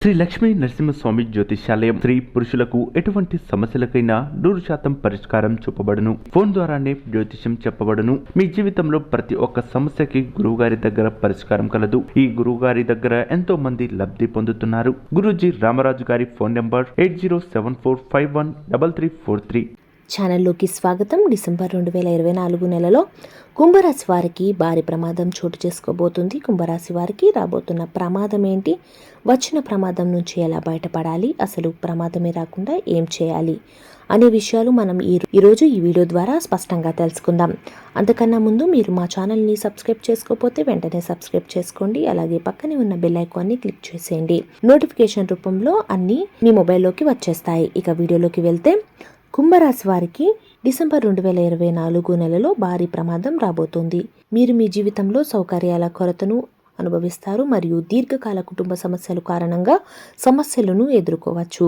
శ్రీ లక్ష్మీ నరసింహస్వామి జ్యోతిష్యాలయం స్త్రీ పురుషులకు ఎటువంటి సమస్యలకైనా 100% పరిష్కారం చూపబడును. ఫోన్ ద్వారానే జ్యోతిష్యం చెప్పబడును. మీ జీవితంలో ప్రతి ఒక్క సమస్యకి గురువుగారి దగ్గర పరిష్కారం కలదు. ఈ గురువుగారి దగ్గర ఎంతో మంది లబ్ధి పొందుతున్నారు. గురూజీ రామరాజు గారి ఫోన్ నంబర్ 8074513343. ఛానల్లోకి స్వాగతం. డిసెంబర్ 2024 నెలలో కుంభరాశి వారికి భారీ ప్రమాదం చోటు చేసుకోబోతుంది. కుంభరాశి వారికి రాబోతున్న ప్రమాదం ఏంటి, వచ్చిన ప్రమాదం నుంచి ఎలా బయటపడాలి, అసలు ప్రమాదమే రాకుండా ఏం చేయాలి అనే విషయాలు మనం ఈరోజు ఈ వీడియో ద్వారా స్పష్టంగా తెలుసుకుందాం. అంతకన్నా ముందు మీరు మా ఛానల్ని సబ్స్క్రైబ్ చేసుకోకపోతే వెంటనే సబ్స్క్రైబ్ చేసుకోండి. అలాగే పక్కనే ఉన్న బెల్ ఐకాన్ని క్లిక్ చేసేయండి. నోటిఫికేషన్ రూపంలో అన్నీ మీ మొబైల్లోకి వచ్చేస్తాయి. ఇక వీడియోలోకి వెళ్తే, కుంభరాశి వారికి డిసెంబర్ 2024 నెలలో భారీ ప్రమాదం రాబోతోంది. మీరు మీ జీవితంలో సౌకర్యాల కొరతను అనుభవిస్తారు మరియు దీర్ఘకాల కుటుంబ సమస్యల కారణంగా సమస్యలను ఎదుర్కోవచ్చు.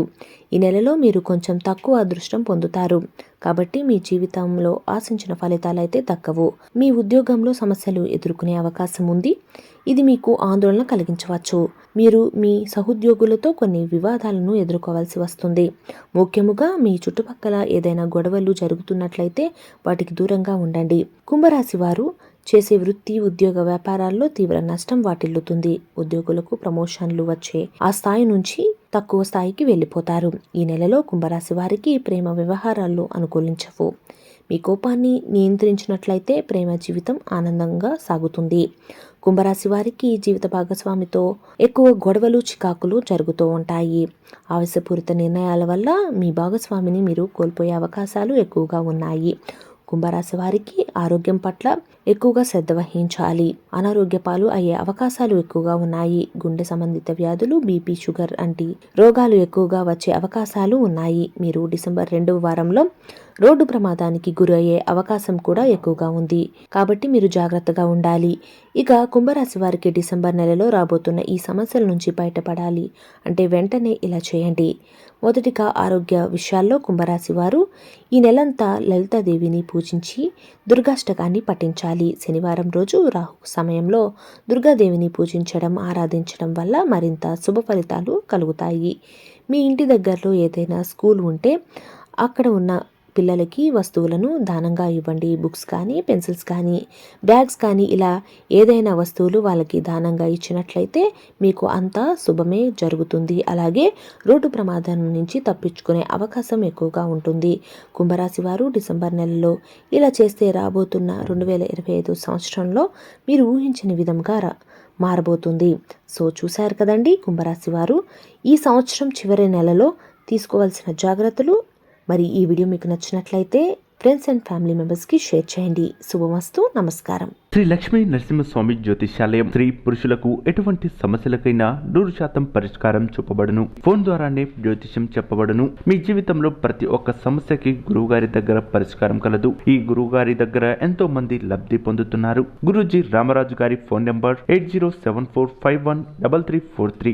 ఈ నెలలో మీరు కొంచెం తక్కువ అదృష్టం పొందుతారు కాబట్టి మీ జీవితంలో ఆశించిన ఫలితాలు అయితే దక్కవు. మీ ఉద్యోగంలో సమస్యలు ఎదుర్కొనే అవకాశం ఉంది. ఇది మీకు ఆందోళన కలిగించవచ్చు. మీరు మీ సహోద్యోగులతో కొన్ని వివాదాలను ఎదుర్కోవాల్సి వస్తుంది. ముఖ్యముగా మీ చుట్టుపక్కల ఏదైనా గొడవలు జరుగుతున్నట్లయితే వాటికి దూరంగా ఉండండి. కుంభరాశి వారు చేసే వృత్తి, ఉద్యోగ, వ్యాపారాల్లో తీవ్ర నష్టం వాటిల్లుతుంది. ఉద్యోగులకు ప్రమోషన్లు వచ్చే ఆ స్థాయి నుంచి తక్కువ స్థాయికి వెళ్ళిపోతారు. ఈ నెలలో కుంభరాశి వారికి ప్రేమ వ్యవహారాల్లో అనుకూలించవు. మీ కోపాన్ని నియంత్రించినట్లయితే ప్రేమ జీవితం ఆనందంగా సాగుతుంది. కుంభరాశి వారికి జీవిత భాగస్వామితో ఎక్కువ గొడవలు, చికాకులు జరుగుతూ ఉంటాయి. ఆవేశపూరిత నిర్ణయాల వల్ల మీ భాగస్వామిని మీరు కోల్పోయే అవకాశాలు ఎక్కువగా ఉన్నాయి. కుంభరాశి వారికి ఆరోగ్యం పట్ల ఎక్కువగా శ్రద్ధ వహించాలి. అనారోగ్య పాలు అయ్యే అవకాశాలు ఎక్కువగా ఉన్నాయి. గుండె సంబంధిత వ్యాధులు, బీపీ, షుగర్ వంటి రోగాలు ఎక్కువగా వచ్చే అవకాశాలు ఉన్నాయి. మీరు డిసెంబర్ 2వ వారంలో రోడ్డు ప్రమాదానికి గురి అయ్యే అవకాశం కూడా ఎక్కువగా ఉంది కాబట్టి మీరు జాగ్రత్తగా ఉండాలి. ఇక కుంభరాశి వారికి డిసెంబర్ నెలలో రాబోతున్న ఈ సమస్యల నుంచి బయటపడాలి అంటే వెంటనే ఇలా చేయండి. మొదటిగా ఆరోగ్య విషయాల్లో కుంభరాశి వారు ఈ నెలంతా లలితాదేవిని పూజించి దుర్గాష్టకాన్ని పఠించాలి. శనివారం రోజు రాహు సమయంలో దుర్గాదేవిని పూజించడం, ఆరాధించడం వల్ల మరింత శుభ ఫలితాలు కలుగుతాయి. మీ ఇంటి దగ్గరలో ఏదైనా స్కూల్ ఉంటే అక్కడ ఉన్న పిల్లలకి వస్తువులను దానంగా ఇవ్వండి. బుక్స్ కానీ, పెన్సిల్స్ కానీ, బ్యాగ్స్ కానీ ఇలా ఏదైనా వస్తువులు వాళ్ళకి దానంగా ఇచ్చినట్లయితే మీకు అంతా శుభమే జరుగుతుంది. అలాగే రోడ్డు ప్రమాదం నుంచి తప్పించుకునే అవకాశం ఎక్కువగా ఉంటుంది. కుంభరాశి వారు డిసెంబర్ నెలలో ఇలా చేస్తే రాబోతున్న 2025 సంవత్సరంలో మీరు ఊహించని విధంగా మారబోతుంది. సో చూశారు కదండి కుంభరాశి వారు ఈ సంవత్సరం చివరి నెలలో తీసుకోవాల్సిన జాగ్రత్తలు. మరి ఈ వీడియో మీకు నచ్చినట్లయితే ఫ్రెండ్స్ అండ్ ఫ్యామిలీ మెంబర్స్కి షేర్ చేయండి. శుభమస్తు. నమస్కారం. శ్రీ లక్ష్మీ నరసింహస్వామి జ్యోతిష్యాలయం స్త్రీ పురుషులకు ఎటువంటి సమస్యలకైనా 100% పరిష్కారం చూపబడును. ఫోన్ ద్వారానే జ్యోతిష్యం చెప్పబడును. మీ జీవితంలో ప్రతి ఒక్క సమస్యకి గురువుగారి దగ్గర పరిష్కారం కలదు. ఈ గురువుగారి దగ్గర ఎంతో మంది లబ్ధి పొందుతున్నారు. గురూజీ రామరాజు గారి ఫోన్ నంబర్ 8074513343.